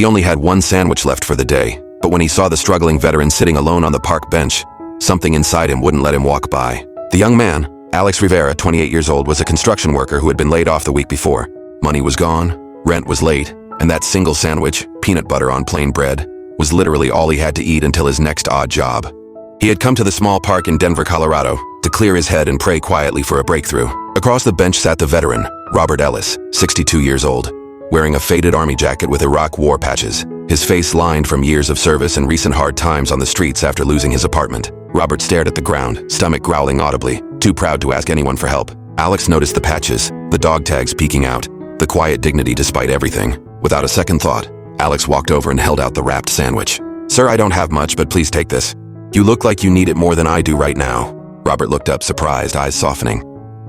He only had one sandwich left for the day, but when he saw the struggling veteran sitting alone on the park bench, something inside him wouldn't let him walk by. The young man, Alex Rivera, 28 years old, was a construction worker who had been laid off the week before. Money was gone, rent was late, and that single sandwich, peanut butter on plain bread, was literally all he had to eat until his next odd job. He had come to the small park in Denver, Colorado, to clear his head and pray quietly for a breakthrough. Across the bench sat the veteran, Robert Ellis, 62 years old, wearing a faded army jacket with Iraq war patches, his face lined from years of service and recent hard times on the streets after losing his apartment. Robert stared at the ground, stomach growling audibly, too proud to ask anyone for help. Alex noticed the patches, the dog tags peeking out, the quiet dignity despite everything. Without a second thought, Alex walked over and held out the wrapped sandwich. "Sir, I don't have much, but please take this. You look like you need it more than I do right now." Robert looked up, surprised, eyes softening.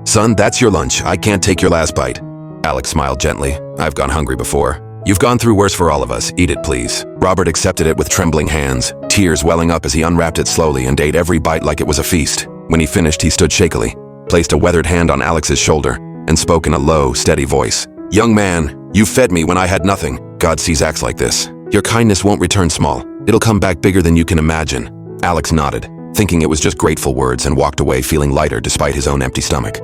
"Son, that's your lunch. I can't take your last bite." Alex smiled gently. "I've gone hungry before. You've gone through worse for all of us. Eat it, please." Robert accepted it with trembling hands, tears welling up as he unwrapped it slowly and ate every bite like it was a feast. When he finished, he stood shakily, placed a weathered hand on Alex's shoulder, and spoke in a low, steady voice. "Young man, you fed me when I had nothing. God sees acts like this. Your kindness won't return small. It'll come back bigger than you can imagine." Alex nodded, thinking it was just grateful words, and walked away feeling lighter despite his own empty stomach.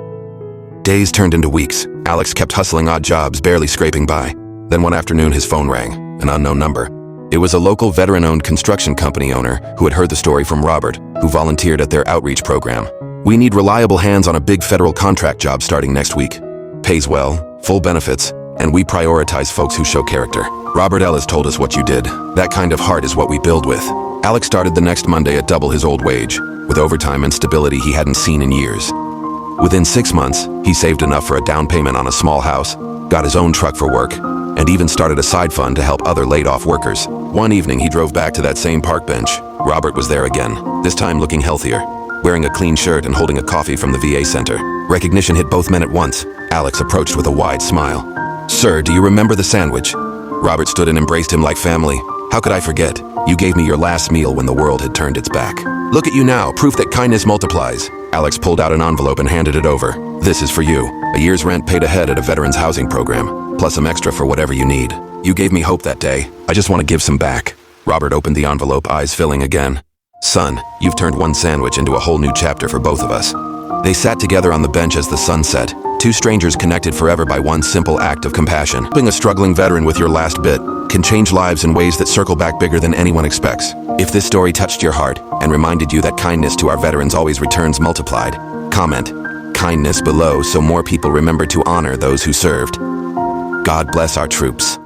Days turned into weeks. Alex kept hustling odd jobs, barely scraping by. Then one afternoon his phone rang, an unknown number. It was a local veteran-owned construction company owner who had heard the story from Robert, who volunteered at their outreach program. "We need reliable hands on a big federal contract job starting next week. Pays well, full benefits, and we prioritize folks who show character. Robert Ellis told us what you did. That kind of heart is what we build with." Alex started the next Monday at double his old wage, with overtime and stability he hadn't seen in years. Within 6 months, he saved enough for a down payment on a small house, got his own truck for work, and even started a side fund to help other laid-off workers. One evening, he drove back to that same park bench. Robert was there again, this time looking healthier, wearing a clean shirt and holding a coffee from the VA center. Recognition hit both men at once. Alex approached with a wide smile. "Sir, do you remember the sandwich?" Robert stood and embraced him like family. "How could I forget? You gave me your last meal when the world had turned its back. Look at you now, proof that kindness multiplies." Alex pulled out an envelope and handed it over. "This is for you. A year's rent paid ahead at a veterans housing program, plus some extra for whatever you need. You gave me hope that day. I just want to give some back." Robert opened the envelope, eyes filling again. "Son, you've turned one sandwich into a whole new chapter for both of us." They sat together on the bench as the sun set, two strangers connected forever by one simple act of compassion. Helping a struggling veteran with your last bit can change lives in ways that circle back bigger than anyone expects. If this story touched your heart and reminded you that kindness to our veterans always returns multiplied, comment kindness below so more people remember to honor those who served. God bless our troops.